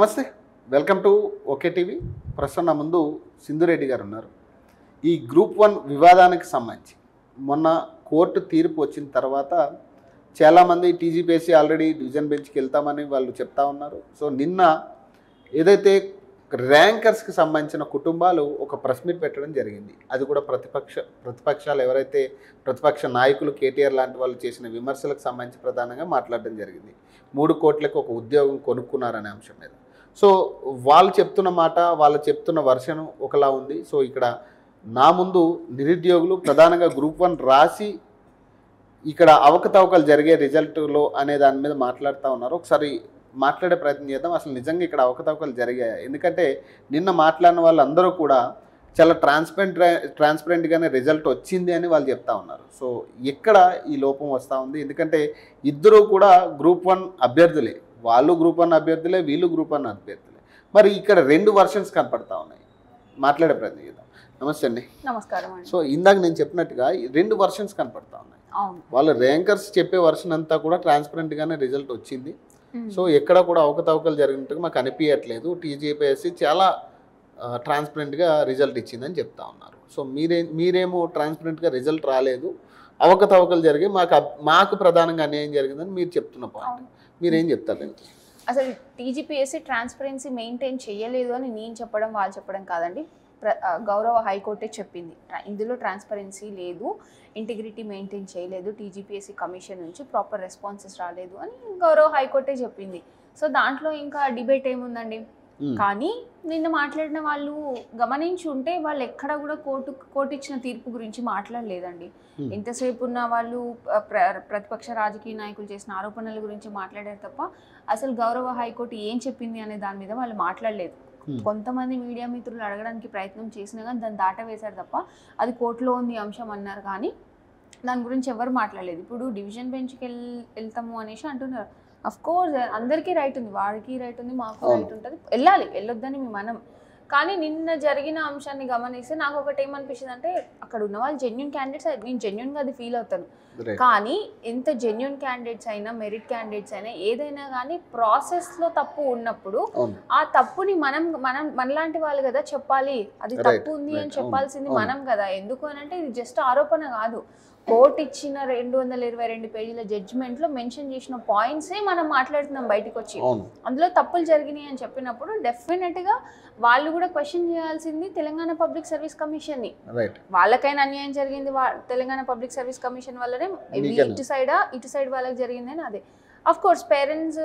నమస్తే, welcome to okay TV. ప్రస్తుతం నా ముందు సింధురెడ్డి గారు ఉన్నారు. ఈ గ్రూప్ 1 వివాదానికి సంబంధించి మొన్న కోర్టు తీర్పు వచ్చిన తర్వాత చాలామంది టీజీపీఎస్సీ ఆల్రెడీ డివిజన్ బెంచ్కి వెళ్తామని వాళ్ళు చెప్తా ఉన్నారు. సో నిన్న ఏదైతే ర్యాంకర్స్కి సంబంధించిన కుటుంబాలు ఒక ప్రెస్ మీట్ పెట్టడం జరిగింది. అది కూడా ప్రతిపక్షాలు ఎవరైతే ప్రతిపక్ష నాయకులు కేటీఆర్ లాంటి వాళ్ళు చేసిన విమర్శలకు సంబంధించి ప్రధానంగా మాట్లాడడం జరిగింది. 3 కోట్లకు ఒక ఉద్యోగం కొనుక్కున్నారనే అంశం మీద. సో వాళ్ళు చెప్తున్న మాట, వాళ్ళు చెప్తున్న వర్షన్ ఒకలా ఉంది. సో ఇక్కడ నా ముందు నిరుద్యోగులు ప్రధానంగా గ్రూప్ 1 రాసి ఇక్కడ అవకతవకలు జరిగే రిజల్ట్లో అనే దాని మీద మాట్లాడుతూ ఉన్నారు. ఒకసారి మాట్లాడే ప్రయత్నం చేద్దాం. అసలు నిజంగా ఇక్కడ అవకతవకలు జరిగాయి? ఎందుకంటే నిన్న మాట్లాడిన వాళ్ళందరూ కూడా చాలా ట్రాన్స్పరెంట్గానే రిజల్ట్ వచ్చింది అని వాళ్ళు చెప్తా ఉన్నారు. సో ఎక్కడ ఈ లోపం వస్తూ ఉంది? ఎందుకంటే ఇద్దరూ కూడా గ్రూప్ 1 అభ్యర్థులే, వాళ్ళు గ్రూప్ 1 అభ్యర్థులే, వీళ్ళు గ్రూప్ 1 అభ్యర్థులే. మరి ఇక్కడ 2 వర్షన్స్ కనపడతా ఉన్నాయి. మాట్లాడే ప్రయత్నం చేద్దాం. నమస్తే అండి. నమస్కారం. సో ఇందాక నేను చెప్పినట్టుగా 2 వర్షన్స్ కనపడతా ఉన్నాయి. వాళ్ళ ర్యాంకర్స్ చెప్పే వర్షన్ అంతా కూడా ట్రాన్స్పరెంట్గానే రిజల్ట్ వచ్చింది. సో ఎక్కడ కూడా అవకతవకలు జరిగినట్టుగా మాకు అనిపించట్లేదు. టీజీపీఎస్సీ చాలా ట్రాన్స్పరెంట్గా రిజల్ట్ ఇచ్చిందని చెప్తా ఉన్నారు. సో మీరేమో ట్రాన్స్పరెంట్గా రిజల్ట్ రాలేదు, అవకతవకలు జరిగాయి, మాకు ప్రధానంగా అన్యాయం జరిగిందని మీరు చెప్తున్న పాయింట్. మీరేం చెప్తారు? అసలు టీజీపీఎస్సీ ట్రాన్స్పరెన్సీ మెయింటైన్ చేయలేదు అని నేను చెప్పడం, వాళ్ళు చెప్పడం కాదండి. గౌరవ హైకోర్టే చెప్పింది ఇందులో ట్రాన్స్పరెన్సీ లేదు, ఇంటిగ్రిటీ మెయింటైన్ చేయలేదు, టీజీపీఎస్సీ కమిషన్ నుంచి ప్రాపర్ రెస్పాన్సెస్ రాలేదు అని గౌరవ హైకోర్టే చెప్పింది. సో దాంట్లో ఇంకా డిబేట్ ఏముందండి? కానీ నిన్న మాట్లాడిన వాళ్ళు గమనించి ఉంటే వాళ్ళు ఎక్కడ కూడా కోర్టు ఇచ్చిన తీర్పు గురించి మాట్లాడలేదండి. ఎంతసేపు ఉన్న వాళ్ళు ప్రతిపక్ష రాజకీయ నాయకులు చేసిన ఆరోపణల గురించి మాట్లాడారు తప్ప అసలు గౌరవ హైకోర్టు ఏం చెప్పింది అనే దాని మీద వాళ్ళు మాట్లాడలేదు. కొంతమంది మీడియా మిత్రులు అడగడానికి ప్రయత్నం చేసినా కానీ దాన్ని దాటవేశారు తప్ప అది కోర్టులో ఉంది అంశం అన్నారు, కానీ దాని గురించి ఎవరు మాట్లాడలేదు. ఇప్పుడు డివిజన్ బెంచ్కి వెళ్తాము అనేసి అంటున్నారు. అఫ్ కోర్స్ అందరికీ రైట్ ఉంది, వాడికి రైట్ ఉంది, మాకు రైట్ ఉంటుంది, వెళ్ళొద్దని మనం. కానీ నిన్న జరిగిన అంశాన్ని గమనిస్తే నాకు ఒకటి ఏమనిపించింది అంటే అక్కడ ఉన్న వాళ్ళు జెన్యున్ క్యాండిడేట్స్, నేను జెన్యున్గా అది ఫీల్ అవుతాను. కానీ ఎంత జెన్యున్ క్యాండిడేట్స్ అయినా, మెరిట్ క్యాండిడేట్స్ అయినా, ఏదైనా కానీ ప్రాసెస్లో తప్పు ఉన్నప్పుడు ఆ తప్పుని మనలాంటి వాళ్ళు కదా చెప్పాలి. అది తప్పు ఉంది అని చెప్పాల్సింది మనం కదా. ఎందుకు అని అంటే ఇది జస్ట్ ఆరోపణ కాదు. కోర్టు ఇచ్చిన 222 పేజీల జడ్జిమెంట్లో మెన్షన్ చేసిన పాయింట్సే మనం మాట్లాడుతున్నాం బయటకు వచ్చి. అందులో తప్పులు జరిగినాయి అని చెప్పినప్పుడు డెఫినెట్గా వాళ్ళు కూడా క్వశ్చన్ చేయాల్సింది తెలంగాణ పబ్లిక్ సర్వీస్ కమిషన్ని. వాళ్ళకైనా అన్యాయం జరిగింది తెలంగాణ పబ్లిక్ సర్వీస్ కమిషన్ వల్లనే, ఇటు సైడ్ వాళ్ళకి జరిగిందని. అదే అఫ్ కోర్స్ పేరెంట్స్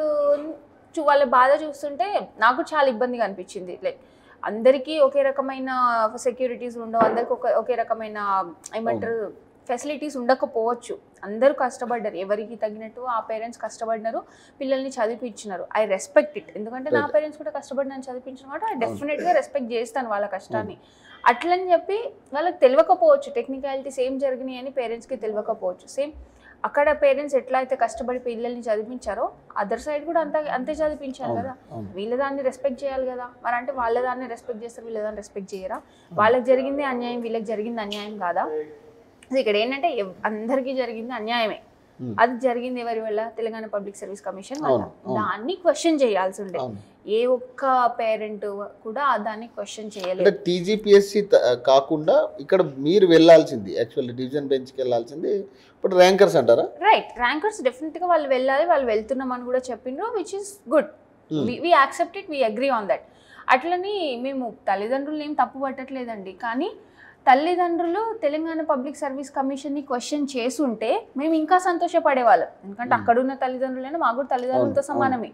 వాళ్ళ బాధ చూస్తుంటే నాకు చాలా ఇబ్బందిగా అనిపించింది. లైక్ అందరికీ ఒకే రకమైన సెక్యూరిటీస్ ఉండవు, అందరికి ఒకే రకమైన ఏమంటారు ఫెసిలిటీస్ ఉండకపోవచ్చు. అందరూ కష్టపడ్డారు, ఎవరికి తగినట్టు ఆ పేరెంట్స్ కష్టపడినారు, పిల్లల్ని చదివించినారు. I respect it. ఎందుకంటే నా పేరెంట్స్ కూడా కష్టపడి నన్ను చదివించిన మాట డెఫినెట్గా రెస్పెక్ట్ చేస్తాను వాళ్ళ కష్టాన్ని. అట్లని చెప్పి వాళ్ళకి తెలియకపోవచ్చు టెక్నికాలిటీస్ ఏం జరిగినాయి అని పేరెంట్స్కి తెలియకపోవచ్చు. సేమ్ అక్కడ పేరెంట్స్ ఎట్లా అయితే కష్టపడి పిల్లల్ని చదివించారో అదర్ సైడ్ కూడా అంతే చదివించారు కదా. వీళ్ళ దాన్ని రెస్పెక్ట్ చేయాలి కదా. మరి అంటే వాళ్ళ దాన్ని రెస్పెక్ట్ చేస్తారు, వీళ్ళ దాన్ని రెస్పెక్ట్ చేయరా? వాళ్ళకి జరిగింది అన్యాయం, వీళ్ళకి జరిగింది అన్యాయం కాదా? ఇక్కడ ఏంటంటే అందరికీ జరిగింది అన్యాయమే. అది జరిగింది ఎవరి వల్ల? తెలంగాణ పబ్లిక్ సర్వీస్ కమిషన్ వల్ల. దాన్ని క్వశ్చన్ చేయాల్సి ఉండే. ఏ ఒక్క పేరెంట్ కూడా దాన్ని క్వశ్చన్ చేయలేదు. టీజీపీఎస్సీ కాకుండా ఇక్కడ మీరు వెళ్ళాల్సింది, యాక్చువల్లీ డివిజన్ బెంచ్కి వెళ్ళాల్సింది. ఇప్పుడు ర్యాంకర్స్ అంటారా? రైట్, ర్యాంకర్స్ డెఫినెట్గా వాళ్ళు వెళ్ళాలి, వాళ్ళు వెళ్తున్నామని కూడా చెప్పిండ్రు, which is good. We accept it, we agree on that. అట్లని మేము తల్లిదండ్రులు ఏం తప్పు పట్టట్లేదండి, కానీ తల్లిదండ్రులు తెలంగాణ పబ్లిక్ సర్వీస్ కమిషన్ని క్వశ్చన్ చేసుంటే మేము ఇంకా సంతోషపడేవాళ్ళం. ఎందుకంటే అక్కడున్న తల్లిదండ్రులైనా మాకు కూడా తల్లిదండ్రులతో సమానమే.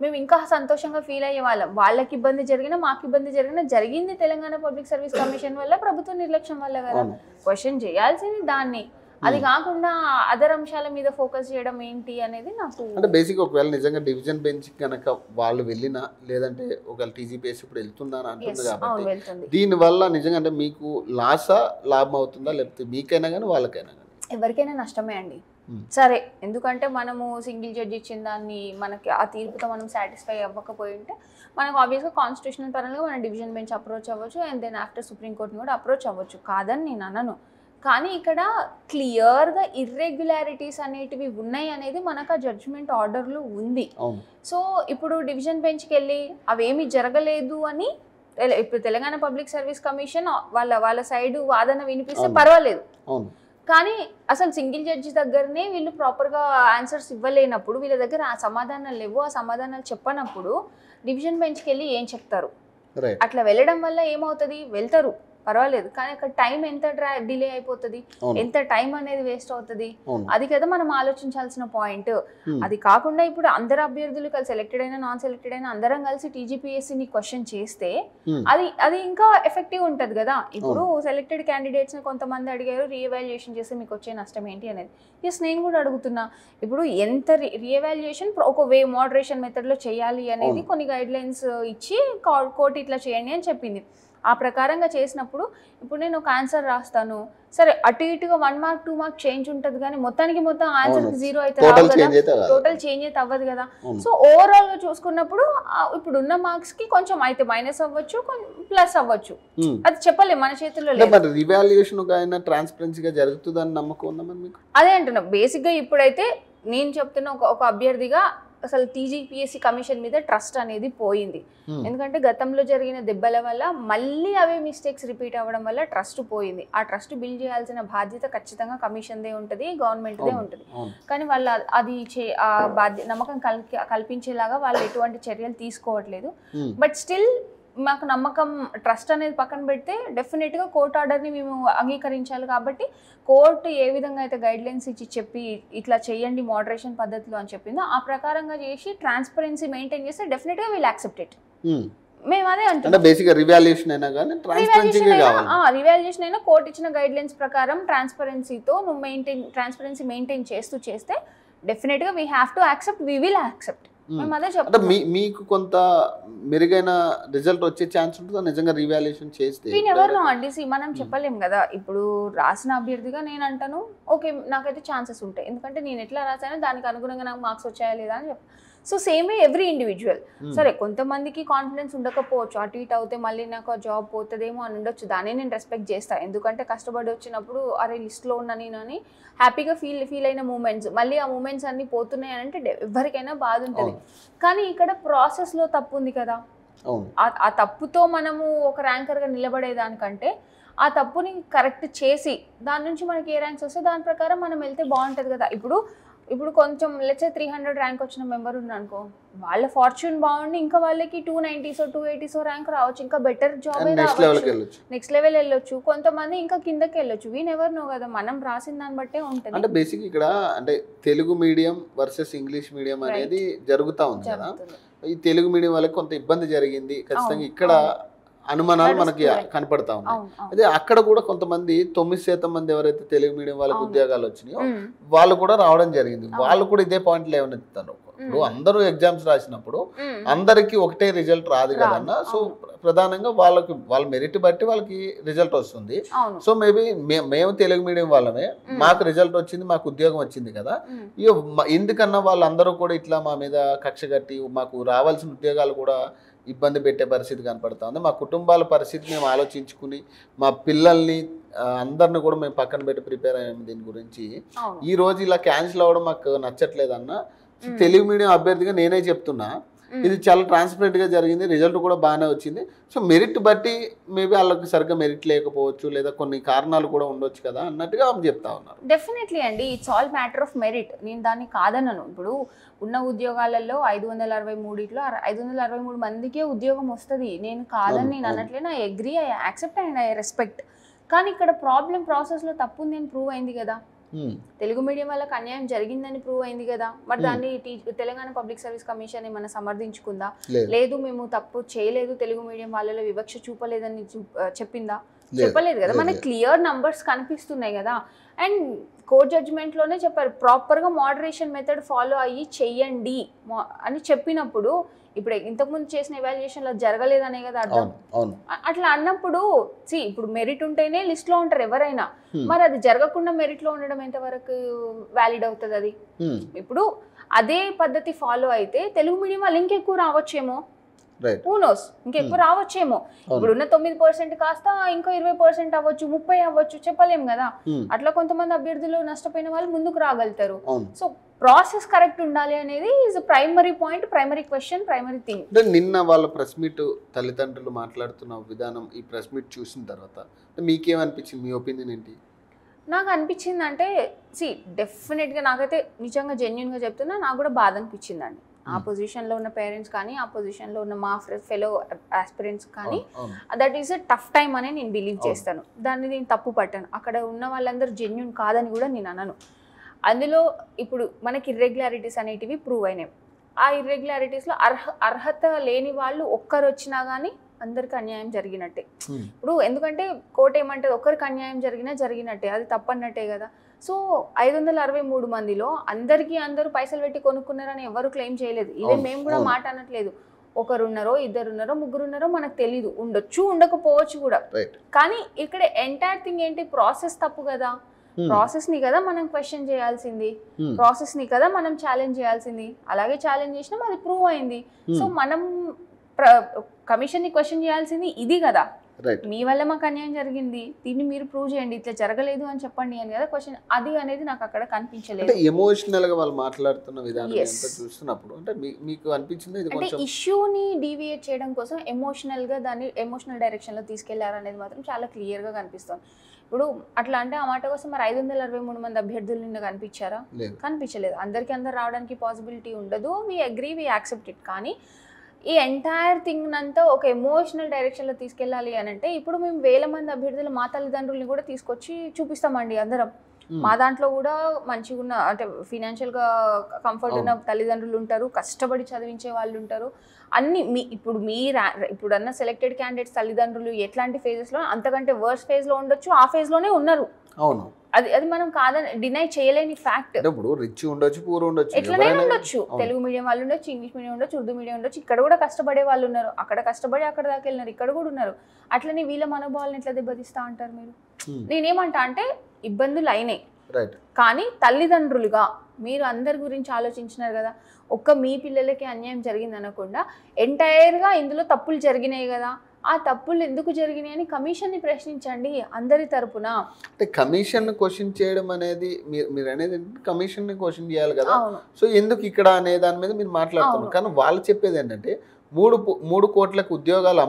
మేము ఇంకా సంతోషంగా ఫీల్ అయ్యేవాళ్ళం. వాళ్ళకి ఇబ్బంది జరిగినా, మాకు ఇబ్బంది జరిగినా జరిగింది తెలంగాణ పబ్లిక్ సర్వీస్ కమిషన్ వల్ల, ప్రభుత్వ నిర్లక్ష్యం వల్ల కదా. క్వశ్చన్ చేయాల్సింది దాన్ని. అది కాకుండా అదర్ అంశాల మీద ఫోకస్ చేయడం ఏంటి అనేది నాకు అంటే బేసిక్. ఒకవేళ నిజంగా డివిజన్ బెంచ్ కనుక వాళ్ళు వెళ్ళినా, లేదంటే ఒకవేళ టీజీపీఎస్సీ ఇప్పుడు వెళ్తుందా అని అంటుంది కాబట్టి దీనివల్ల నిజంగా అంటే మీకు లాసా లాభం అవుతుందా, లేకపోతే మీకైనా కానీ వాళ్ళకైనా కానీ? ఎవరికైనా నష్టమే అండి. సరే, ఎందుకంటే మనము సింగిల్ జడ్జి ఇచ్చిన దాన్ని మనకి ఆ తీర్పుతో మనం సాటిస్ఫై అవ్వకపోయి ఉంటే మనకు ఆబ్వియస్గా కాన్స్టిట్యూషనల్ పరంగా మన డివిజన్ బెంచ్ అప్రోచ్ అవ్వచ్చు, అండ్ దెన్ ఆఫ్టర్ సుప్రీంకోర్టుని కూడా అప్రోచ్ అవ్వచ్చు. కాదని నేను అనను. కానీ ఇక్కడ క్లియర్గా ఇర్రెగ్యులారిటీస్ అనేటివి ఉన్నాయి అనేది మనకు ఆ జడ్జిమెంట్ ఆర్డర్లో ఉంది. సో ఇప్పుడు డివిజన్ బెంచ్కి వెళ్ళి అవేమీ జరగలేదు అని ఇప్పుడు తెలంగాణ పబ్లిక్ సర్వీస్ కమిషన్ వాళ్ళ సైడ్ వాదన వినిపిస్తే పర్వాలేదు. కానీ అసలు సింగిల్ జడ్జి దగ్గరనే వీళ్ళు ప్రాపర్గా ఆన్సర్స్ ఇవ్వలేనప్పుడు, వీళ్ళ దగ్గర ఆ సమాధానాలు లేవు, ఆ సమాధానాలు చెప్పనప్పుడు డివిజన్ బెంచ్కి వెళ్ళి ఏం చెప్తారు? అట్లా వెళ్ళడం వల్ల ఏమవుతుంది? వెళ్తారు పర్వాలేదు, కానీ అక్కడ టైం ఎంత డిలే అయిపోతుంది, ఎంత టైం అనేది వేస్ట్ అవుతుంది, అది కదా మనం ఆలోచించాల్సిన పాయింట్. అది కాకుండా ఇప్పుడు అందరు అభ్యర్థులు కలిసి సెలెక్టెడ్ అయినా నాన్ సెలెక్టెడ్ అయినా అందరం కలిసి టీజీపీఎస్సీని క్వశ్చన్ చేస్తే అది ఇంకా ఎఫెక్టివ్ ఉంటుంది కదా. ఇప్పుడు సెలెక్టెడ్ క్యాండిడేట్స్ని కొంతమంది అడిగారు రీఎవాల్యుయేషన్ చేస్తే మీకు వచ్చే నష్టం ఏంటి అనేది. ఎస్, నేను కూడా అడుగుతున్నా, ఇప్పుడు ఎంత రీఎవాల్యుయేషన్ ఒక వే మోడరేషన్ మెథడ్లో చేయాలి అనేది కొన్ని గైడ్ లైన్స్ ఇచ్చి కోర్టు ఇట్లా చేయండి అని చెప్పింది. ఆ ప్రకారంగా చేసినప్పుడు ఇప్పుడు నేను ఒక ఆన్సర్ రాస్తాను, సరే అటు ఇటుగా 1 మార్క్ 2 మార్క్ చేంజ్ ఉంటుంది, కానీ మొత్తం ఆన్సర్కి 0 అయితే రావు కదా, టోటల్ చేంజ్ అయితే అవ్వదు కదా. సో ఓవరాల్గా చూసుకున్నప్పుడు ఇప్పుడు ఉన్న మార్క్స్కి కొంచెం అయితే మైనస్ అవ్వచ్చు, ప్లస్ అవ్వచ్చు, అది చెప్పలేము, మన చేతుల్లో లేదు. రివాల్యుయేషన్ ట్రాన్స్పరెన్సీగా జరుగుతుందని నమ్మకం ఉందా మీకు? అదే అంటున్నా, బేసిక్గా ఇప్పుడైతే నేను చెప్తున్న ఒక అభ్యర్థిగా అసలు టీజీపీఎస్సీ కమిషన్ మీద ట్రస్ట్ అనేది పోయింది. ఎందుకంటే గతంలో జరిగిన దెబ్బల వల్ల మళ్ళీ అవే మిస్టేక్స్ రిపీట్ అవ్వడం వల్ల ట్రస్ట్ పోయింది. ఆ ట్రస్ట్ బిల్డ్ చేయాల్సిన బాధ్యత ఖచ్చితంగా కమిషన్దే ఉంటుంది, గవర్నమెంట్దే ఉంటుంది. కానీ వాళ్ళు అది ఆ నమ్మకం కల్పించేలాగా వాళ్ళు ఎటువంటి చర్యలు తీసుకోవట్లేదు. బట్ స్టిల్ మాకు నమ్మకం, ట్రస్ట్ అనేది పక్కన పెడితే డెఫినెట్గా కోర్టు ఆర్డర్ని మేము అంగీకరించాలి. కాబట్టి కోర్టు ఏ విధంగా అయితే గైడ్ లైన్స్ ఇచ్చి చెప్పి ఇట్లా చేయండి మోడరేషన్ పద్ధతిలో అని చెప్పిందో ఆ ప్రకారంగా చేసి ట్రాన్స్పరెన్సీ మెయింటైన్ చేస్తే డెఫినెట్గా వీళ్ళు యాక్సెప్ట్ ఇట్. మేము అదే అంటున్నాం, రివాల్యుయేషన్ అయినా కోర్టు ఇచ్చిన గైడ్ లైన్స్ ప్రకారం ట్రాన్స్పరెన్సీతో నువ్వు ట్రాన్స్పరెన్సీ మెయింటైన్ చేస్తే డెఫినెట్గా we have to accept, we will accept. అంటే మీకు కొంత మెరుగైన రిజల్ట్ వచ్చే ఛాన్స్ ఉంటుందా నిజంగా రివాల్యుయేషన్ చేస్తే? ఎవరినో అండి, మనం చెప్పలేము కదా. ఇప్పుడు రాసిన అభ్యర్థిగా నేను అంటాను, ఓకే నాకైతే ఛాన్సెస్ ఉంటాయి, ఎందుకంటే నేను ఎట్లా రాసానో దానికి అనుగుణంగా నాకు మార్క్స్ వచ్చాయా లేదా అని చెప్పి. So same way every individual. సరే కొంతమందికి కాన్ఫిడెన్స్ ఉండకపోవచ్చు, అటు ఇటు అవుతే మళ్ళీ నాకు ఆ జాబ్ పోతుందేమో అని ఉండొచ్చు, దాన్ని నేను రెస్పెక్ట్ చేస్తాను. ఎందుకంటే కష్టపడి వచ్చినప్పుడు అరే లిస్ట్లో ఉన్నా నేను అని హ్యాపీగా ఫీల్ అయిన మూమెంట్స్, మళ్ళీ ఆ మూమెంట్స్ అన్నీ పోతున్నాయి అని అంటే ఎవరికైనా బాధ ఉంటుంది. కానీ ఇక్కడ ప్రాసెస్లో తప్పు ఉంది కదా. ఆ తప్పుతో మనము ఒక ర్యాంకర్గా నిలబడేదానికంటే ఆ తప్పుని కరెక్ట్ చేసి దాని నుంచి మనకి ఏ ర్యాంక్స్ వస్తే దాని ప్రకారం మనం వెళ్తే బాగుంటుంది కదా. ఇప్పుడు కొంచెం లెట్స్ 300 ర్యాంక్ వచ్చిన మెంబర్ ఉందనుకో, వాళ్ళ ఫార్చ్యూన్ బాగుండి ఇంకా వాళ్ళకి 290s 280s ర్యాంక్ రావచ్చు, ఇంకా బెటర్ జాబ్ నెక్స్ట్ లెవెల్ వెళ్ళొచ్చు, కొంతమంది ఇంకా కిందకి వెళ్ళొచ్చు. వీ నెవర్ నో కదా, మనం రాసిన దాన్ని బట్టే ఉంటుంది. అంటే బేసిక్ ఇక్కడ అంటే Telugu medium versus English medium అనేది జరుగుతూ ఉంది కదా. ఈ తెలుగు మీడియం వాళ్ళకి కొంత ఇబ్బంది జరిగింది ఖచ్చితంగా, ఇక్కడ అనుమానాలు మనకి కనపడతా ఉన్నాయి. అదే అక్కడ కూడా కొంతమంది 9% మంది ఎవరైతే తెలుగు మీడియం వాళ్ళకి ఉద్యోగాలు వచ్చినాయో వాళ్ళు కూడా రావడం జరిగింది. వాళ్ళు కూడా ఇదే పాయింట్లు ఏమైనా ఇస్తారు. ఇప్పుడు అందరూ ఎగ్జామ్స్ రాసినప్పుడు అందరికి ఒకటే రిజల్ట్ రాదు కదన్నా. సో ప్రధానంగా వాళ్ళ మెరిట్ బట్టి వాళ్ళకి రిజల్ట్ వస్తుంది. సో మేబీ మేము తెలుగు మీడియం వాళ్ళమే, మాకు రిజల్ట్ వచ్చింది, మాకు ఉద్యోగం వచ్చింది కదా, ఇక ఎందుకన్నా వాళ్ళందరూ కూడా ఇట్లా మా మీద కక్ష కట్టి మాకు రావాల్సిన ఉద్యోగాలు కూడా ఇబ్బంది పెట్టే పరిస్థితి కనపడతా ఉంది. మా కుటుంబాల పరిస్థితి మేము ఆలోచించుకుని మా పిల్లల్ని అందరిని కూడా మేము పక్కన పెట్టి ప్రిపేర్ అయ్యాము దీని గురించి. ఈ రోజు ఇలా క్యాన్సిల్ అవ్వడం మాకు నచ్చట్లేదన్న తెలుగు మీడియం అభ్యర్థిగా నేనే చెప్తున్నా, ఇది చాలా ట్రాన్స్పరెంట్గా జరిగింది, రిజల్ట్ కూడా బాగానే వచ్చింది. సో మెరిట్ బట్టి మేబీ వాళ్ళకి సరిగ్గా మెరిట్ లేకపోవచ్చు, లేదా కొన్ని కారణాలు కూడా ఉండొచ్చు కదా అన్నట్టుగా చెప్తా ఉన్నారు. డెఫినెట్లీ అండి, it's all matter of merit. నేను దాన్ని కాదన్నాను. ఇప్పుడు ఉన్న ఉద్యోగాలలో 563లో 563 మందికే ఉద్యోగం వస్తుంది, నేను కాదని నేను అనట్లే, నా agree, I accept and I respect. కానీ ఇక్కడ ప్రాసెస్లో తప్పు ఉంది అని ప్రూవ్ అయింది కదా. తెలుగు మీడియం వాళ్ళకి అన్యాయం జరిగిందని ప్రూవ్ అయింది కదా. మరి దాన్ని తెలంగాణ పబ్లిక్ సర్వీస్ కమిషన్ ఏమైనా సమర్థించుకుందా? లేదు, మేము తప్పు చేయలేదు, తెలుగు మీడియం వాళ్ళలో వివక్ష చూపలేదని చెప్పిందా? చెప్పలేదు కదా. మనకి క్లియర్ నంబర్స్ కనిపిస్తున్నాయి కదా. అండ్ కోర్ట్ జడ్జిమెంట్లోనే చెప్పారు, ప్రాపర్గా మోడరేషన్ మెథడ్ ఫాలో అయ్యి చెయ్యండి అని చెప్పినప్పుడు, ఇప్పుడు ఇంతకుముందు చేసిన ఎవాల్యుయేషన్లో జరగలేదనే కదా అర్థం. అట్లా అన్నప్పుడు ఇప్పుడు మెరిట్ ఉంటేనే లిస్ట్లో ఉంటారు ఎవరైనా, మరి అది జరగకుండా మెరిట్లో ఉండడం ఎంతవరకు వ్యాలిడ్ అవుతుంది? అది ఇప్పుడు అదే పద్ధతి ఫాలో అయితే తెలుగు మీడియం వాళ్ళు ఇంకెక్కువ రావచ్చేమో. రైట్ హూ నోస్ ఇంకెక్కువ రావచ్చేమో. ఇప్పుడున్న 9% కాస్త ఇంకో 20% అవ్వచ్చు, 30 అవ్వచ్చు, చెప్పలేం కదా. అట్లా కొంతమంది అభ్యర్థులు నష్టపోయిన వాళ్ళు ముందుకు రాగలుగుతారు. సో ప్రాసెస్ కరెక్ట్ ఉండాలి అనేది is primary point, primary question, primary thing. అంటే నిన్న వాళ్ళ ప్రెస్ మీట్ తల్లిదండ్రులు మాట్లాడుతున్న విధానం, ఈ ప్రెస్ మీట్ చూసిన తర్వాత మీకేమనిపించింది, మీ ఒపీనియన్ ఏంటి? నాకు అనిపించింది అంటే డెఫినెట్గా నాకైతే నిజంగా జెన్యున్గా చెప్తున్నా, నాకు కూడా బాధ అనిపించిందండి. ఆ పొజిషన్లో ఉన్న పేరెంట్స్ కానీ, ఆ పొజిషన్లో ఉన్న మా ఫెలో ఆస్పిరెంట్స్ కానీ, that is a tough time అని నేను బిలీవ్ చేస్తాను. దాన్ని నేను తప్పు పట్టాను. అక్కడ ఉన్న వాళ్ళందరూ జెన్యున్ కాదని కూడా నేను అనను. అందులో ఇప్పుడు మనకి ఇర్రెగ్యులారిటీస్ అనేటివి ప్రూవ్ అయినాయి. ఆ ఇర్రెగ్యులారిటీస్లో అర్హత లేని వాళ్ళు ఒక్కరు వచ్చినా కానీ అందరికి అన్యాయం జరిగినట్టే. ఇప్పుడు ఎందుకంటే కోర్టు ఏమంటే ఒక్కరికి అన్యాయం జరిగినట్టే, అది తప్పన్నట్టే కదా. సో 563 మందిలో అందరూ పైసలు పెట్టి కొనుక్కున్నారని ఎవరు క్లెయిమ్ చేయలేదు. ఇదే మేము కూడా మాట అనట్లేదు. ఒకరున్నారో, ఇద్దరున్నారో, ముగ్గురున్నారో మనకు తెలీదు, ఉండొచ్చు, ఉండకపోవచ్చు కూడా. కానీ ఇక్కడ ఎంటైర్ థింగ్ ఏంటి, ప్రాసెస్ తప్పు కదా. ప్రాసెస్ ని కదా మనం క్వశ్చన్ చేయాల్సింది, ప్రాసెస్ ని కదా మనం ఛాలెంజ్ చేయాల్సింది. అలాగే ఛాలెంజ్ చేసినాం, అది ప్రూవ్ అయింది. సో మనం కమిషన్ ని క్వశ్చన్ చేయాల్సింది ఇది కదా. మీ వల్ల మాకు అన్యాయం జరిగింది, దీన్ని మీరు ప్రూవ్ చేయండి, ఇట్లా జరగలేదు అని చెప్పండి అని కదా క్వశ్చన్. అది అనేది నాకు అక్కడ కనిపించలేదు. ఎమోషనల్ గా వాళ్ళు మాట్లాడుతున్న విధానం చూస్తున్నప్పుడు అంటే మీకు అనిపించింది అంటే ఇష్యూని డీవియేట్ చేయడం కోసం ఎమోషనల్ గా దాన్ని ఎమోషనల్ డైరెక్షన్ లో తీసుకెళ్లారు అనేది మాత్రం చాలా క్లియర్ గా కనిపిస్తుంది. ఇప్పుడు అట్లా అంటే ఆ మాట కోసం మరి 563 మంది అభ్యర్థులు నిన్న కనిపించారా? కనిపించలేదు. అందరు రావడానికి పాసిబిలిటీ ఉండదు. We agree, we accept it. కానీ ఈ ఎంటైర్ థింగ్ అంతా ఒక ఎమోషనల్ డైరెక్షన్లో తీసుకెళ్ళాలి అని అంటే ఇప్పుడు మేము 1000 మంది అభ్యర్థులు మా తల్లిదండ్రుల్ని కూడా తీసుకొచ్చి చూపిస్తామండి అందరం. మా దాంట్లో కూడా మంచిగా ఉన్న అంటే ఫినాన్షియల్గా కంఫర్ట్ ఉన్న తల్లిదండ్రులు ఉంటారు, కష్టపడి చదివించే వాళ్ళు ఉంటారు. అన్ని ఇప్పుడన్న సెలెక్టెడ్ క్యాండిడేట్స్ తల్లిదండ్రులు ఎట్లాంటి ఫేజెస్లో అంతకంటే వర్స్ ఫేజ్లో ఉండొచ్చు, ఆ ఫేజ్లోనే ఉన్నారు. అవును, అది మనం కాదని డినై చేయలేని ఫ్యాక్ట్. ఇప్పుడు రిచ్ ఉండొచ్చు, పూర్ ఉండొచ్చు, ఎట్లనే ఉండొచ్చు. తెలుగు మీడియం వాళ్ళు ఉండొచ్చు, ఇంగ్లీష్ మీడియం ఉండొచ్చు, ఉర్దూ మీడియం ఉండొచ్చు. ఇక్కడ కూడా కష్టపడే వాళ్ళు ఉన్నారు, అక్కడ కష్టపడి అక్కడ దాకా వెళ్ళినారు, ఇక్కడ కూడా ఉన్నారు. అట్లనే వీళ్ళ మనోభావాలను ఎట్లా దెబ్బతీస్తా అంటారు మీరు? నేనేమంటా అంటే ఇబ్బందులు అయినాయి, కానీ తల్లిదండ్రులుగా మీరు అందరి గురించి ఆలోచించినారు కదా. ఒక్క మీ పిల్లలకి అన్యాయం జరిగింది అనకుండా ఎంటైర్గా ఇందులో తప్పులు జరిగినాయి కదా, ఆ తప్పులు ఎందుకు జరిగినాయి అని కమిషన్ని ప్రశ్నించండి అందరి తరపున. అంటే కమిషన్ క్వశ్చన్ చేయడం అనేది మీరు అనేది కమిషన్ ని క్వశ్చన్ చేయాలి కదా. సో ఎందుకు ఇక్కడ అనే దాని మీద మీరు మాట్లాడుతున్నారు. కానీ వాళ్ళు చెప్పేది ఏంటంటే 3 కోట్లకు ఉద్యోగాలు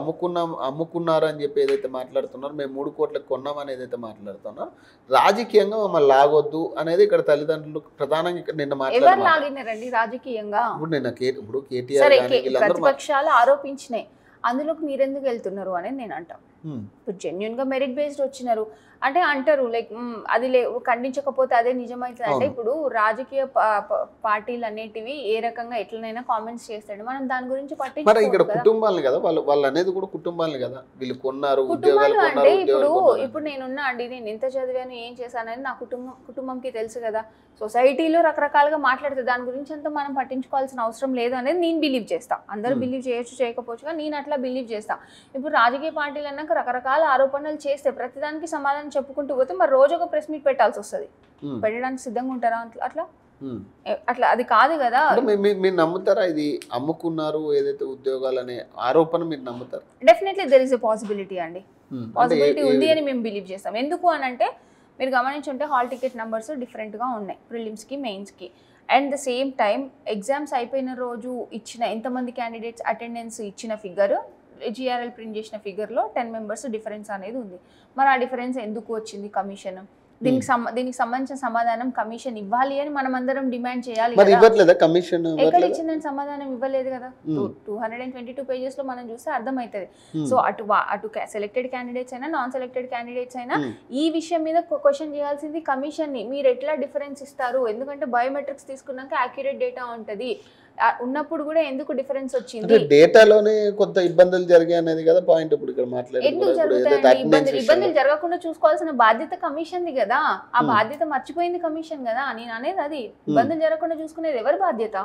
అమ్ముకున్నారు అని చెప్పి ఏదైతే మాట్లాడుతున్నారో, మేము 3 కోట్లకు కొన్నాం అని ఏదైతే మాట్లాడుతున్నారో, రాజకీయంగా మమ్మల్ని లాగొద్దు అనేది ఇక్కడ తల్లిదండ్రులు ప్రధానంగా నిన్న మాట్లాడారండి. రాజకీయంగా ఇప్పుడు కేటీఆర్ ప్రతిపక్షాలు ఆరోపించినాయి, అందులోకి మీరెందుకు వెళ్తున్నారు అనేది నేను అంటాను. ఇప్పుడు జెన్యున్గా మెరిట్ బేస్డ్ వచ్చినారు అంటే అంటారు లైక్ అది ఖండించకపోతే అదే నిజమవుతుంది అంటే. ఇప్పుడు రాజకీయ పార్టీలు అనేటివి ఏ రకంగా ఎట్లనైనా కామెంట్స్ చేస్తాడు, మనం దాని గురించి ఇక్కడ కుటుంబాలు కదా వాళ్ళు అనేది కూడా కుటుంబాలు కదా, వీళ్ళు కొన్నారు కుటుంబాలు అంటే ఇప్పుడు నేనున్నా అండి, నేను ఎంత చదివాను ఏం చేశానని నా కుటుంబంకి తెలుసు కదా. సొసైటీలో రకరకాలుగా మాట్లాడితే దాని గురించి అంతా మనం పట్టించుకోవాల్సిన అవసరం లేదు అనేది నేను బిలీవ్ చేస్తా. అందరూ బిలీవ్ చేయొచ్చు చేయకపోవచ్చు, కానీ నేను అట్లా బిలీవ్ చేస్తా. ఇప్పుడు రాజకీయ పార్టీలు అన్నాక రకరకాల ఆరోపణలు చేస్తే ప్రతిదానికి సమాధానం చెప్పుకుంటూ పోతే మరి రోజు ఒక ప్రెస్ మీట్ పెట్టాల్సి వస్తుంది. పెట్టడానికి సిద్ధంగా ఉంటారా అట్లా అది కాదు కదా. మీరు నమ్ముతారా ఇది అమ్ముకున్నారు ఏదైతే ఉద్యోగాలు అనే ఆరోపణ మీరు నమ్ముతారు? Definitely there is a possibility అండి, పాసిబిలిటీ ఉంది అని మేము బిలీవ్ చేస్తాం. ఎందుకు అని అంటే మీరు గమనించుంటే హాల్ టికెట్ నెంబర్స్ డిఫరెంట్గా ఉన్నాయి ప్రిలిమ్స్కి మెయిన్స్కి. And the same time exams అయిపోయిన రోజు ఇచ్చిన ఎంతమంది క్యాండిడేట్స్ అటెండెన్స్ ఇచ్చిన ఫిగర్, జిఆర్ఎల్ ప్రింట్ చేసిన ఫిగర్లో 10 మెంబర్స్ డిఫరెన్స్ అనేది ఉంది. మరి ఆ డిఫరెన్స్ ఎందుకు వచ్చింది కమిషన్? దీనికి సంబంధించిన సమాధానం కమిషన్ ఇవ్వాలి అని మనం అందరం డిమాండ్ చేయాలి. ఎక్కడ ఇచ్చిందని సమాధానం ఇవ్వలేదు కదా. 222 పేజెస్ లో మనం చూస్తే అర్థమవుతుంది. సో అటు సెలెక్టెడ్ క్యాండిడేట్స్ అయినా నాన్ సెలెక్టెడ్ క్యాండిడేట్స్ అయినా ఈ విషయం మీద క్వశ్చన్ చేయాల్సింది కమిషన్ ని. మీరు ఎట్లా డిఫరెన్స్ ఇస్తారు? ఎందుకంటే బయోమెట్రిక్స్ తీసుకున్నాక యాక్యురేట్ డేటా ఉంటుంది, ఉన్నప్పుడు కూడా ఎందుకు డిఫరెన్స్ వచ్చింది? డేటాలోనే కొంత ఇబ్బందులు జరిగాయి అనేది కదా పాయింట్. ఇప్పుడు ఇక్కడ ఎందుకు జరుగుతాయి ఇబ్బందులు జరగకుండా చూసుకోవాల్సిన బాధ్యత కమిషన్ది కదా. ఆ బాధ్యత మర్చిపోయింది కమిషన్ కదా. నేను అనేది అది, ఇబ్బందులు జరగకుండా చూసుకునేది ఎవరి బాధ్యత?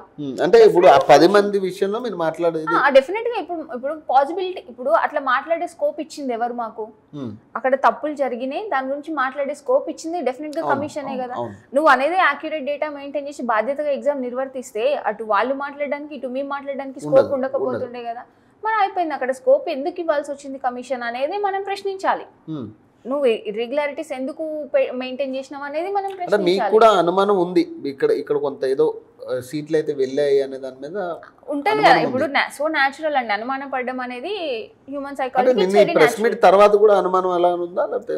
అంటే ఇప్పుడు ఆ 10 మంది విషయంలో మీరు మాట్లాడేది డెఫినెట్ గా ఇప్పుడు పాసిబిలిటీ, ఇప్పుడు అట్లా మాట్లాడే స్కోప్ ఇచ్చింది ఎవరు మాకు? అక్కడ తప్పులు జరిగినాయి, దాని గురించి మాట్లాడే స్కోప్ ఇచ్చింది డెఫినెట్ గా కమిషనే కదా. నువ్వు అనేది యాక్యురేట్ డేటా మెయింటైన్ చేసి బాధ్యతగా ఎగ్జామ్ నిర్వర్తిస్తే అటు వాళ్ళు మాట్లాడడానికి ఇటు మేము మాట్లాడడానికి స్కోప్ ఉండకపోతుండే కదా. మరి అయిపోయింది. అక్కడ స్కోప్ ఎందుకు ఇవ్వాల్సి వచ్చింది కమిషన్ అనేది మనం ప్రశ్నించాలి. నువ్వు ఇర్రెగ్యులారిటీస్ ఎందుకు మెయింటైన్ చేసినావు అనేది మనం అంటే మీకు ప్రశ్నించాలి. కూడా అనుమానం ఉంది ఇక్కడ కొంత ఏదో సీట్లు అయితే వెళ్ళాయి అనే దాని మీద ఉంటుంది కదా. ఇప్పుడు సో న్యాచురల్ అండి అనుమానం పడడం అనేది హ్యూమన్ అంటే సైకాలజీ. నిన్న ప్రెస్ మీట్ తర్వాత కూడా అనుమానం ఎలా ఉందా లేకపోతే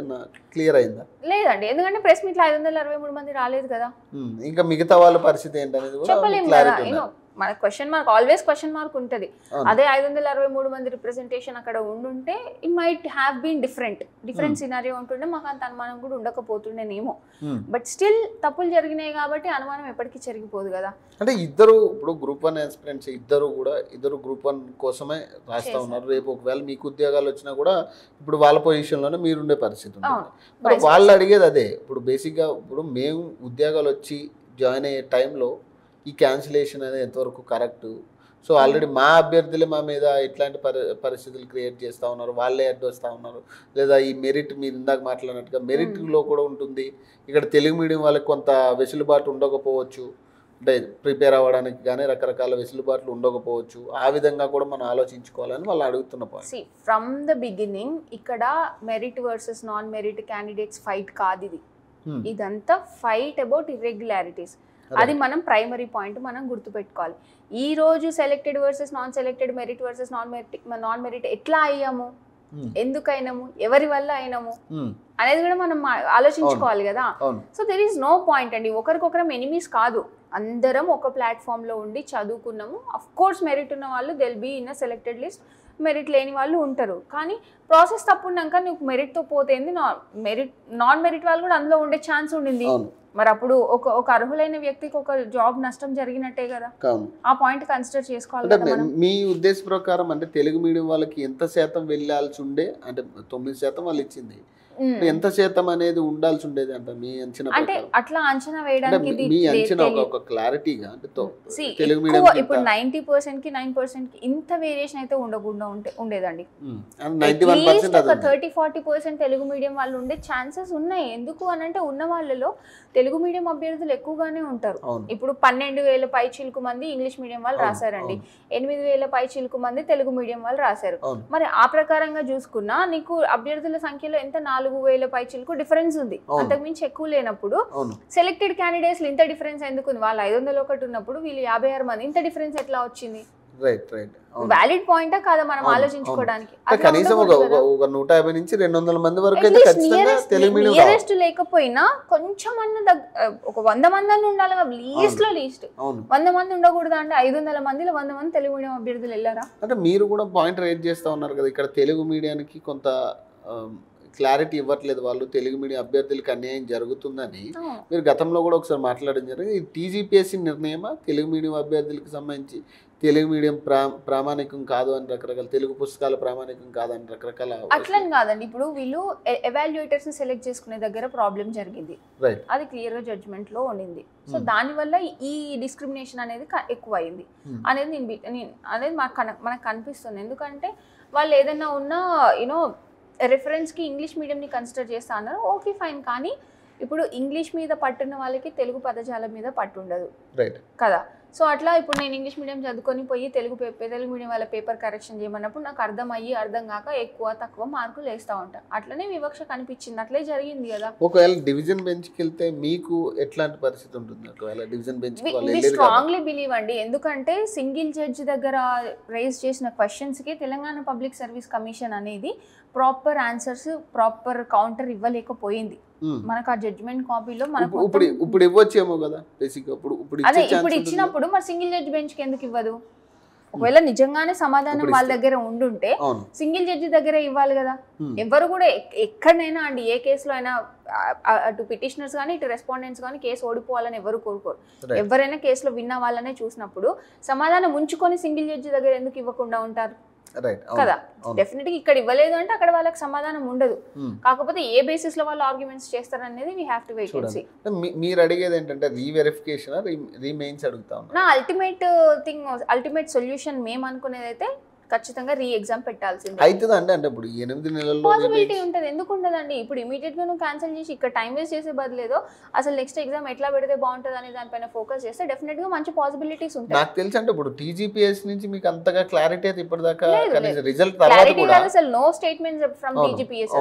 క్లియర్ అయిందా? లేదండి, ఎందుకంటే ప్రెస్ మీట్ లో 563 మంది రాలేదు కదా. ఇంకా మిగతా వాళ్ళ పరిస్థితి ఏంటనేది కూడా చెప్పలేము కదా. మన question mark always question mark ఉంటుంది. అదే 563 మంది రిప్రజెంటేషన్ అక్కడ ఉండుంటే it might have been different scenario ఉంటుండే, మాకు అంత అనుమానం కూడా ఉండకపోతుండేనేమో. బట్ స్టిల్ తప్పులు జరిగినాయి కాబట్టి అనుమానం ఎప్పటికీ జరిగిపోదు కదా. అంటే ఇద్దరు ఇప్పుడు గ్రూప్ 1 ఆస్పిరెంట్స్ ఇద్దరు గ్రూప్ 1 కోసమే రాస్తా ఉన్నారు. రేపు ఒకవేళ మీకు ఉద్యోగాలు వచ్చినా కూడా ఇప్పుడు వాళ్ళ పొజిషన్లోనే మీరుండే పరిస్థితి ఉంటుంది. మరి వాళ్ళు అడిగేది అదే. ఇప్పుడు బేసిక్గా ఇప్పుడు మేము ఉద్యోగాలు వచ్చి జాయిన్ అయ్యే టైంలో ఈ క్యాన్సిలేషన్ అనేది ఎంతవరకు కరెక్ట్? సో ఆల్రెడీ మా అభ్యర్థులే మా మీద ఇట్లాంటి పరిస్థితులు క్రియేట్ చేస్తూ ఉన్నారు, వాళ్ళే అడ్డు వస్తూ ఉన్నారు. లేదా ఈ మెరిట్ మీరు ఇందాక మాట్లాడినట్టుగా మెరిట్లో కూడా ఉంటుంది. ఇక్కడ తెలుగు మీడియం వాళ్ళకి కొంత వెసులుబాటు ఉండకపోవచ్చు, అంటే ప్రిపేర్ అవ్వడానికి కానీ రకరకాల వెసులుబాట్లు ఉండకపోవచ్చు. ఆ విధంగా కూడా మనం ఆలోచించుకోవాలని వాళ్ళు అడుగుతున్న పాయింట్. ఫ్రమ్ ద బిగినింగ్ ఇక్కడ merit versus non merit candidates fight కాదు ఇది. ఇదంతా ఫైట్ అబౌట్ ఇర్రెగ్యులారిటీస్. అది మనం ప్రైమరీ పాయింట్ మనం గుర్తుపెట్టుకోవాలి. ఈ రోజు selected versus non selected, merit versus non merit ఎట్లా అయ్యాము, ఎందుకు అయినాము, ఎవరి వల్ల అయినాము అనేది కూడా మనం ఆలోచించుకోవాలి కదా. So there is no point అండి. ఒకరికొకరం ఎనిమీస్ కాదు, అందరం ఒక ప్లాట్ఫామ్ లో ఉండి చదువుకున్నాము. అఫ్ కోర్స్ మెరిట్ ఉన్న వాళ్ళు they'll be in a selected list, merit లేని వాళ్ళు ఉంటారు. కానీ ప్రాసెస్ తప్పున్నాక నువ్వు మెరిట్తో పోతేంది, నాన్ మెరిట్ వాళ్ళు కూడా అందులో ఉండే ఛాన్స్ ఉండింది. మరి అప్పుడు ఒక అర్హులైన వ్యక్తికి ఒక జాబ్ నష్టం జరిగినట్టే కదా. ఆ పాయింట్ కన్సిడర్ చేసుకోవాలి. మీ ఉద్దేశ ప్రకారం అంటే తెలుగు మీడియం వాళ్ళకి ఎంత శాతం వెళ్ళాల్సి ఉండే? అంటే 9% వాళ్ళు ఇచ్చింది, ఎంత శాతం అనేది ఉండాల్సి ఉండేది అంట మీ అంచనా? అంటే అట్లా అంచనా వేయడానికి మీ అంచనా ఒక క్లారిటీగా అంటే తెలుగు మీడియం ఇప్పుడు 90% కి 9% కి ఇంత వేరియేషన్ అయితే ఉండకుండా ఉండేదండి. 30-40% తెలుగు మీడియం వాళ్ళు ఉండే ఛాన్సెస్ ఉన్నాయి. ఎందుకు అని అంటే ఉన్న వాళ్ళలో తెలుగు మీడియం అభ్యర్థులు ఎక్కువగానే ఉంటారు. ఇప్పుడు 12,000 పై చిలుకు మంది ఇంగ్లీష్ మీడియం వాళ్ళు రాశారండి, 8,000 పై చిలుకు మంది తెలుగు మీడియం వాళ్ళు రాశారు. మరి ఆ ప్రకారంగా చూసుకున్నా నీకు అభ్యర్థుల సంఖ్యలో ఎంత 4,000 పై చిలుకు డిఫరెన్స్ ఉంది. అంతకుమించి ఎక్కువ లేనప్పుడు సెలెక్టెడ్ క్యాండిడేట్స్ ఇంత డిఫరెన్స్ ఎందుకు ఉంది? వాళ్ళు 501 ఉన్నప్పుడు వీళ్ళు 56 మంది, ఇంత డిఫరెన్స్ ఎట్లా వచ్చింది? వ్యాలిడ్ పాయింటా కాదా మనం ఆలోచించుకోవడానికి. కనీసం ఒక 150 నుంచి 200 మంది వరకు అయితే ఖచ్చితంగా తెలుగు మీడియం నియరెస్ట్ లేకపోయినా కొంచెం అన్న ఒక 100 మంది అన్న ఉండాలి కదా. లీస్ట్ 100 మంది ఉండకూడదా అంటే 500 మందిలో 100 మంది తెలుగు మీడియం అభ్యర్థులు వెళ్ళారా? అంటే మీరు కూడా పాయింట్ రైజ్ చేస్తా ఉన్నారు కదా, ఇక్కడ తెలుగు మీడియానికి కొంత క్లారిటీ ఇవ్వట్లేదు వాళ్ళు, తెలుగు మీడియం అభ్యర్థులకు అన్యాయం జరుగుతుందని మీరు గతంలో కూడా ఒకసారి మాట్లాడడం జరిగింది. ఇది టీజీపీఎస్సీ నిర్ణయమా? తెలుగు మీడియం అభ్యర్థులకు సంబంధించి తెలుగు మీడియం ప్రామాణికం కాదు అని రకరకాల, తెలుగు పుస్తకాల ప్రామాణికం కాదని రకరకాల. అట్లని కాదండి, ఇప్పుడు వీళ్ళు ఎవాల్యుయేటర్స్ ని సెలెక్ట్ చేసుకునే దగ్గర ప్రాబ్లం జరిగింది, అది క్లియర్ గా జడ్జ్మెంట్ లో ఉండింది. సో దానివల్ల ఈ డిస్క్రిమినేషన్ అనేది ఎక్కువ అయింది అనేది అనేది మనకు కనిపిస్తుంది. ఎందుకంటే వాళ్ళు ఏదైనా ఉన్నా యూనో రెఫరెన్స్కి ఇంగ్లీష్ మీడియంని కన్సిడర్ చేస్తా అన్నారు, ఓకే ఫైన్. కానీ ఇప్పుడు ఇంగ్లీష్ మీద పట్టున్న వాళ్ళకి తెలుగు పదజాలం మీద పట్టు ఉండదు కదా. సో అట్లా ఇప్పుడు నేను ఇంగ్లీష్ మీడియం చదువుకొని పోయి తెలుగు మీడియం వాళ్ళ పేపర్ కరెక్షన్ చేయమన్నప్పుడు నాకు అర్థం కాక ఎక్కువ తక్కువ మార్కులు వేస్తూ ఉంటాను. అట్లనే వివక్ష కనిపించింది, అట్లే జరిగింది కదా. ఒకవేళ డివిజన్ బెంచ్కి వెళ్తే మీకు ఎట్లాంటి పరిస్థితి ఉంటుంది? ఒకవేళ డివిజన్ బెంచ్ స్ట్రాంగ్లీ బిలీవ్ అండి, ఎందుకంటే సింగిల్ జడ్జి దగ్గర రైజ్ చేసిన క్వశ్చన్స్కి తెలంగాణ పబ్లిక్ సర్వీస్ కమిషన్ అనేది ప్రాపర్ ఆన్సర్స్, ప్రాపర్ కౌంటర్ ఇవ్వలేకపోయింది. మనకు ఆ జడ్జ్మెంట్ కాపీలో మనకు ఇప్పుడు ఇవ్వచ్చేమో కదా బేసిక్. అదే ఇప్పుడు ఇచ్చినప్పుడు మరి సింగిల్ జడ్జి బెంచ్కి ఎందుకు ఇవ్వదు? ఒకవేళ నిజంగానే సమాధానం వాళ్ళ దగ్గర ఉండుంటే సింగిల్ జడ్జి దగ్గర ఇవ్వాలి కదా. ఎవరు కూడా ఎక్కడైనా అండి, ఏ కేసులో అయినా అటు పిటిషనర్స్ కానీ ఇటు రెస్పాండెంట్స్ కానీ కేసు ఓడిపోవాలని ఎవరు కోరుకోరు. ఎవరైనా కేసులో విన్న వాళ్ళనే చూసినప్పుడు సమాధానం ఉంచుకొని సింగిల్ జడ్జి దగ్గర ఎందుకు ఇవ్వకుండా ఉంటారు కదా. డెఫినెట్ గా ఇక్కడ ఇవ్వలేదు అంటే అక్కడ వాళ్ళకి సమాధానం ఉండదు. కాకపోతే ఏ బేసిస్ లో వాళ్ళు ఆర్గ్యుమెంట్స్ చేస్తారనేది we have to wait and see. మీరు అడిగేది ఏంటంటే రీవెరిఫికేషన్ రీమెయిన్స్ అడుగుతా ఉన్నా. నా అల్టిమేట్ సొల్యూషన్ మేము అనుకునేది అయితే ఖచ్చితంగా రీ ఎగ్జామ్ పెట్టాల్సిందే. అవుతుందా అండి? అంటే ఇప్పుడు 8 నెలల్లో పాసిబిలిటీ ఉంటుంది, ఎందుకు ఉండదండి? ఇప్పుడు ఇమీడియట్ గా నువ్వు క్యాన్సిల్ చేసి ఇక్కడ టైం వేస్ట్ చేసే బదులేదో అసలు నెక్స్ట్ ఎగ్జామ్ ఎట్లా పెడితే బాగుంటుంది అనే దానిపైన ఫోకస్ చేస్తే డెఫినెట్ గా మంచి పాసిబిలిటీస్ ఉంటాయి. నాకు తెలిసి అంటే ఇప్పుడు టీజీపీఎస్ నుంచి మీకు అంతగా క్లారిటీ అయితే ఇప్పటిదాకా రిజల్ట్ తర్వాత క్లారిటీ కూడా కాదు అసలు, నో స్టేట్మెంట్స్ ఫ్రమ్ టీజీపీఎస్.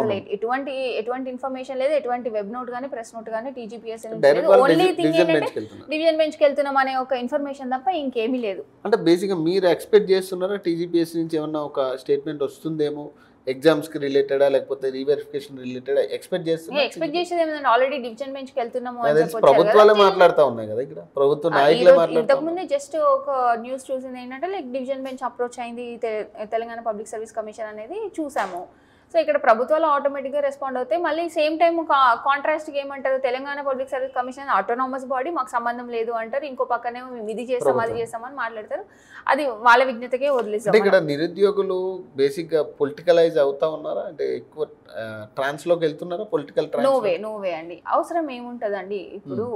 ఎటువంటి ఇన్ఫర్మేషన్ లేదు, ఎటువంటి వెబ్ నోట్ గానీ ప్రెస్ నోట్ గానీ టీజీపీఎస్ లేదు. ఓన్లీ థింగ్ ఏంటంటే డివిజన్ బెంచ్ కి వెళ్తున్నాం అనే ఒక ఇన్ఫర్మేషన్ తప్ప ఇంకేమీ లేదు. అంటే బేసిక్గా మీరు ఎక్స్పెక్ట్ చేస్తున్నారా టీజీపీఎస్ నుంచి ఏమన్నా ఒక స్టేట్మెంట్ వస్తుందేమో ఎగ్జామ్స్ కి రిలేటెడా లేకపోతే రీవెరిఫికేషన్ రిలేటెడ్ ఎక్స్పెక్ట్ చేస్తున్నారు? ఎక్స్పెక్ట్ చేసేది ఏమైనా ఆల్రెడీ డివిజన్ బెంచ్ కి వెళ్తున్నాము అని చెప్పొచ్చు. ప్రభుత్వాలే మాట్లాడుతూ ఉన్నాయి కదా, ఇక్కడ ప్రభుత్వ నాయకులే మాట్లాడుతూ. ఇంతకు ముందే జస్ట్ ఒక న్యూస్ చూసింది ఏంటంటే లైక్ డివిజన్ బెంచ్ అప్రోచ్ అయింది తెలంగాణ పబ్లిక్ సర్వీస్ కమిషన్ అనేది చూసాము. సో ఇక్కడ ప్రభుత్వాలు ఆటోమేటిక్గా రెస్పాండ్ అవుతాయి. మళ్ళీ సేమ్ టైం కాంట్రాస్ట్కి ఏమంటారు, Telangana public service commission autonomous body, మాకు సంబంధం లేదు అంటారు. ఇంకో పక్కనే మేము ఇది చేస్తాం అది చేస్తామని మాట్లాడతారు. అది వాళ్ళ విజ్ఞతకే వదిలేస్తాం. ఇక్కడ నిరుద్యోగులు బేసిక్గా పొలిటికలైజ్ అవుతా ఉన్నారా? అంటే ఎక్కువ ట్రాన్స్లోకి వెళ్తున్నారా? పొలిటికల్ నోవే అండి. అవసరం ఏముంటుందండి ఇప్పుడు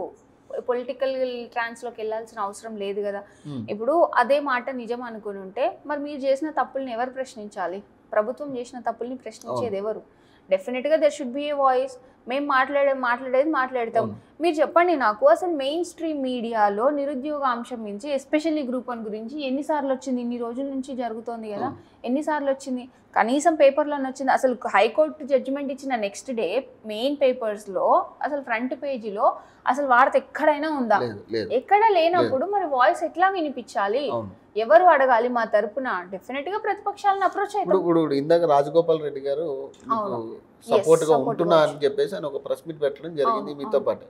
పొలిటికల్ ట్రాన్స్లోకి వెళ్ళాల్సిన అవసరం లేదు కదా. ఇప్పుడు అదే మాట నిజం అనుకుని ఉంటే మరి మీరు చేసిన తప్పుల్ని ఎవరు ప్రశ్నించాలి? ప్రభుత్వం చేసిన తప్పుల్ని ప్రశ్నించేది ఎవరు? డెఫినెట్గా there should be A voice. మేము మాట్లాడేది మాట్లాడతాం. మీరు చెప్పండి నాకు, అసలు మెయిన్ స్ట్రీమ్ మీడియాలో నిరుద్యోగ అంశం నుంచి ఎస్పెషల్లీ గ్రూప్ 1 గురించి ఎన్నిసార్లు వచ్చింది? ఇన్ని రోజుల నుంచి జరుగుతోంది కదా, ఎన్నిసార్లు వచ్చింది? కనీసం పేపర్లోనే వచ్చింది. అసలు హైకోర్టు జడ్జిమెంట్ ఇచ్చిన నెక్స్ట్ డే మెయిన్ పేపర్స్లో అసలు ఫ్రంట్ పేజీలో అసలు వార్త ఎక్కడైనా ఉందా? ఎక్కడ లేనప్పుడు మరి వాయిస్ ఎట్లా వినిపించాలి? ఎవరు అడగాలి మా తరపున? డెఫినెట్ గా ప్రతిపక్షాలను అప్రోచ్ అవుతారు. ఇప్పుడు ఇందాక రాజగోపాల్ రెడ్డి గారు సపోర్ట్ గా ఉంటున్నా అని చెప్పేసి ఆయన ఒక ప్రెస్ మీట్ పెట్టడం జరిగింది మీతో పాటు.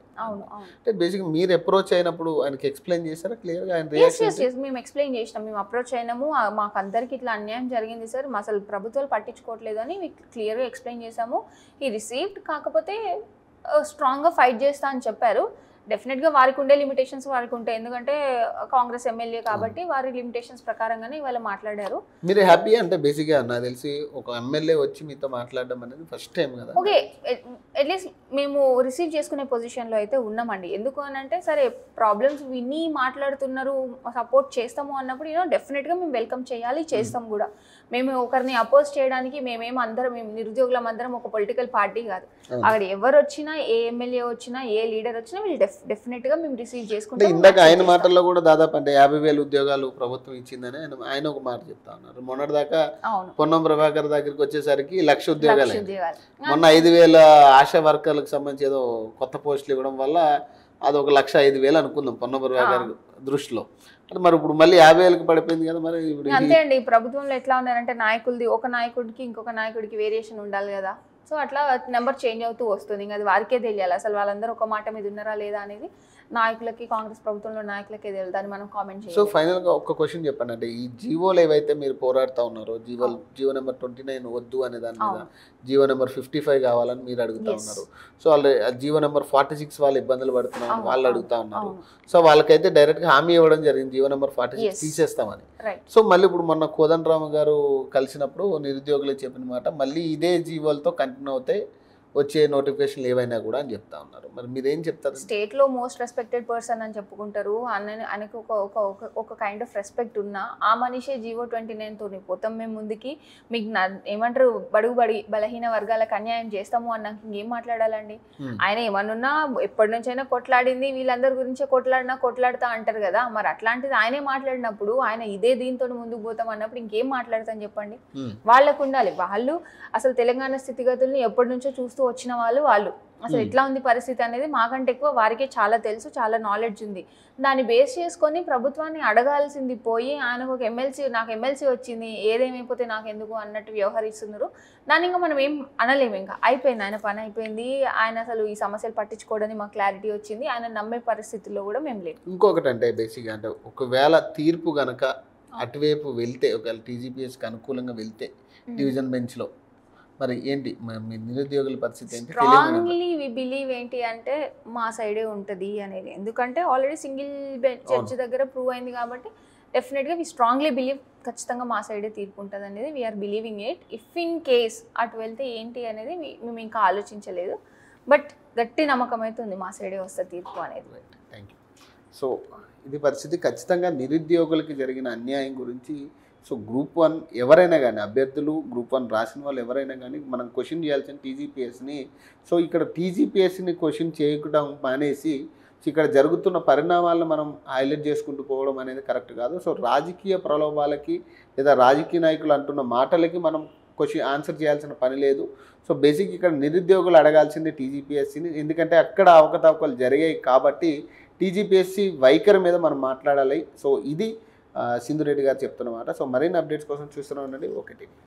అంటే బేసిక్ మీరు అప్రోచ్ అయినప్పుడు ఆయనకి ఎక్స్ప్లెయిన్ చేశారా క్లియర్ గా? ఆయన రియాక్షన్ మేము ఎక్స్ప్లెయిన్ చేసినాం, మేము అప్రోచ్ అయినాము, మాకు అందరికి ఇట్లా అన్యాయం జరిగింది సార్, అసలు ప్రభుత్వాలు పట్టించుకోవట్లేదు అని క్లియర్ గా ఎక్స్ప్లెయిన్ చేసాము. ఈ రిసీవ్డ్, కాకపోతే స్ట్రాంగ్ గా ఫైట్ చేస్తా అని చెప్పారు. డెఫినెట్గా వారికి ఉండే లిమిటేషన్స్ వారికి ఉంటాయి, ఎందుకంటే కాంగ్రెస్ ఎమ్మెల్యే కాబట్టి వారి లిమిటేషన్స్ ప్రకారంగానే ఇవాళ మాట్లాడారు. మీరు హ్యాపీ అంటే బేసిక్గా నాకు తెలిసి ఒక ఎమ్మెల్యే వచ్చి మీతో మాట్లాడడం అనేది ఫస్ట్ టైం కదా. ఓకే, అట్లీస్ట్ మేము రిసీవ్ చేసుకునే పొజిషన్లో అయితే ఉన్నామండి. ఎందుకు అని అంటే సరే ప్రాబ్లమ్స్ విని మాట్లాడుతున్నారు, సపోర్ట్ చేస్తాము అన్నప్పుడు డెఫినెట్గా మేము వెల్కమ్ చేయాలి, చేస్తాం కూడా. మేము ఒకరిని అపోజ్ చేయడానికి మేము నిరుద్యోగులం అందరం ఒక పొలిటికల్ పార్టీ కాదు. అక్కడ ఎవరు వచ్చినా, ఏ ఎమ్మెల్యే వచ్చినా, ఏ లీడర్ వచ్చినా వీళ్ళు డెఫినెట్ గా మేము రిసీవ్ చేసుకుంటాం. ఇందాక ఆయన మాటల్లో కూడా దాదాపు అంటే 50,000 ఉద్యోగాలు ప్రభుత్వం ఇచ్చిందని ఆయన ఒక మాట చెప్తా ఉన్నారు. మొన్నటి దాకా పొన్నం ప్రభాకర్ దగ్గరికి వచ్చేసరికి 1,00,000 ఉద్యోగాలు, మొన్న 5,000 ఆశా వర్కర్లకు సంబంధించి ఏదో కొత్త పోస్టులు ఇవ్వడం వల్ల అది ఒక 1,05,000 అనుకుందాం పొన్నం ప్రభాకర్ దృష్టిలో. అంటే మరి ఇప్పుడు మళ్ళీ 50,000కి పడిపోయింది కదా. మరి ఇప్పుడు అంతే అండి, ప్రభుత్వంలో ఎట్లా ఉన్నారంటే నాయకులది ఒక నాయకుడికి ఇంకొక నాయకుడికి వేరియేషన్ ఉండాలి కదా. సో అట్లా నెంబర్ చేంజ్ అవుతూ వస్తుంది. ఇంకా అది వారికే తెలియాలి అసలు వాళ్ళందరూ ఒక మాట మీద ఉన్నారా లేదా అనేది. నాయకులకి, కాంగ్రెస్ ప్రభుత్వంలో నాయకులకే తెలియదు, దాన్ని మనం కామెంట్ చేయాలి. సో ఫైనల్గా ఒక్క క్వశ్చన్ చెప్పండి, అంటే ఈ జీవోలు ఏవైతే మీరు పోరాడుతూ ఉన్నారో, జీవో నెంబర్ 29 వద్దు అనే దాని మీద జీవో నెంబర్ 55 కావాలని మీరు అడుగుతా ఉన్నారు. సో వాళ్ళు జీవో నెంబర్ 46 వాళ్ళు ఇబ్బందులు పడుతున్నారు వాళ్ళు అడుగుతా ఉన్నారు. సో వాళ్ళకైతే డైరెక్ట్గా హామీ ఇవ్వడం జరిగింది జీవో నెంబర్ 46 తీసేస్తామని. సో మళ్ళీ ఇప్పుడు మొన్న కోదండరామ్ గారు కలిసినప్పుడు నిరుద్యోగులు చెప్పిన మాట మళ్ళీ ఇదే జీవోలతో కంటిన్యూ అవుతాయి వచ్చే నోటిఫికేషన్లు ఏవైనా కూడా అని చెప్తా ఉన్నారు. మరి మీరేం చెప్తారు? స్టేట్లో మోస్ట్ రెస్పెక్టెడ్ పర్సన్ అని చెప్పుకుంటారు, ఆయనకు ఒక కైండ్ ఆఫ్ రెస్పెక్ట్ ఉన్నా ఆ మనిషే జీవో 29తో పోతాం మేము ముందుకి, మీకు ఏమంటారు బలహీన వర్గాలకు అన్యాయం చేస్తాము అన్నాక ఇంకేం మాట్లాడాలండి? ఆయన ఏమనున్నా ఎప్పటి నుంచైనా కొట్లాడింది వీళ్ళందరి గురించే కొట్లాడుతా అంటారు కదా. మరి అట్లాంటిది ఆయనే మాట్లాడినప్పుడు ఆయన ఇదే దీంతో ముందుకు పోతాం అన్నప్పుడు ఇంకేం మాట్లాడతాం చెప్పండి? వాళ్ళకు ఉండాలి. వాళ్ళు అసలు తెలంగాణ స్థితిగతుల్ని ఎప్పటి నుంచో చూస్తూ వచ్చిన వాళ్ళు అసలు ఎట్లా ఉంది పరిస్థితి అనేది మాకంటే ఎక్కువ వారికే చాలా తెలుసు, చాలా నాలెడ్జ్ ఉంది. దాన్ని బేస్ చేసుకొని ప్రభుత్వాన్ని అడగాల్సింది పోయి ఆయనకు ఒక నాకు ఎమ్మెల్సీ వచ్చింది ఏదేమైపోతే నాకు ఎందుకు అన్నట్టు వ్యవహరిస్తున్నారు. దాన్ని ఇంకా మనం ఏం అనలేము, ఇంకా అయిపోయింది, ఆయన పని అయిపోయింది. ఆయన అసలు ఈ సమస్యలు పట్టించుకోవడానికి మాకు క్లారిటీ వచ్చింది, ఆయన నమ్మే పరిస్థితుల్లో కూడా మేము లేము. ఇంకొకటి అంటే బేసిక్గా అంటే ఒకవేళ తీర్పు కనుక అటువైపు వెళ్తే, ఒకవేళ టీజీపీఎస్కి అనుకూలంగా వెళ్తే డివిజన్ బెంచ్లో మరి ఏంటి మీ నిరుద్యోగుల పరిస్థితి ఏంటి? స్ట్రాంగ్లీ వి బిలీవ్ ఏంటి అంటే మా సైడే ఉంటుంది అనేది, ఎందుకంటే ఆల్రెడీ సింగిల్ జడ్జి దగ్గర ప్రూవ్ అయింది కాబట్టి డెఫినెట్గా వి స్ట్రాంగ్లీ బిలీవ్ ఖచ్చితంగా మా సైడే తీర్పు ఉంటుంది అనేది we are believing it. If in case అటు వెళ్తే ఏంటి అనేది మేము ఇంకా ఆలోచించలేదు, బట్ గట్టి నమ్మకం అయితే ఉంది మా సైడే వస్తుంది తీర్పు అనేది. Thank you. సో ఇది పరిస్థితి. ఖచ్చితంగా నిరుద్యోగులకి జరిగిన అన్యాయం గురించి సో గ్రూప్ 1 ఎవరైనా కానీ అభ్యర్థులు గ్రూప్ 1 రాసిన వాళ్ళు ఎవరైనా కానీ మనం క్వశ్చన్ చేయాల్సిన టీజీపీఎస్ని. సో ఇక్కడ టీజీపీఎస్ని క్వశ్చన్ చేయడం మానేసి ఇక్కడ జరుగుతున్న పరిణామాలను మనం హైలైట్ చేసుకుంటూ పోవడం అనేది కరెక్ట్ కాదు. సో రాజకీయ ప్రలోభాలకి లేదా రాజకీయ నాయకులు అంటున్న మాటలకి మనం ఆన్సర్ చేయాల్సిన పని లేదు. సో బేసిక్ ఇక్కడ నిరుద్యోగులు అడగాల్సింది టీజీపీఎస్సీని, ఎందుకంటే అక్కడ అవకతవకలు జరిగాయి కాబట్టి టీజీపీఎస్సీ వైఖరి మీద మనం మాట్లాడాలి. సో ఇది సింధురెడ్డి గారు చెప్తున్నమాట. సో మరిన్ని అప్డేట్స్ కోసం చూస్తూనే ఉండండి ఓకే టీవీ.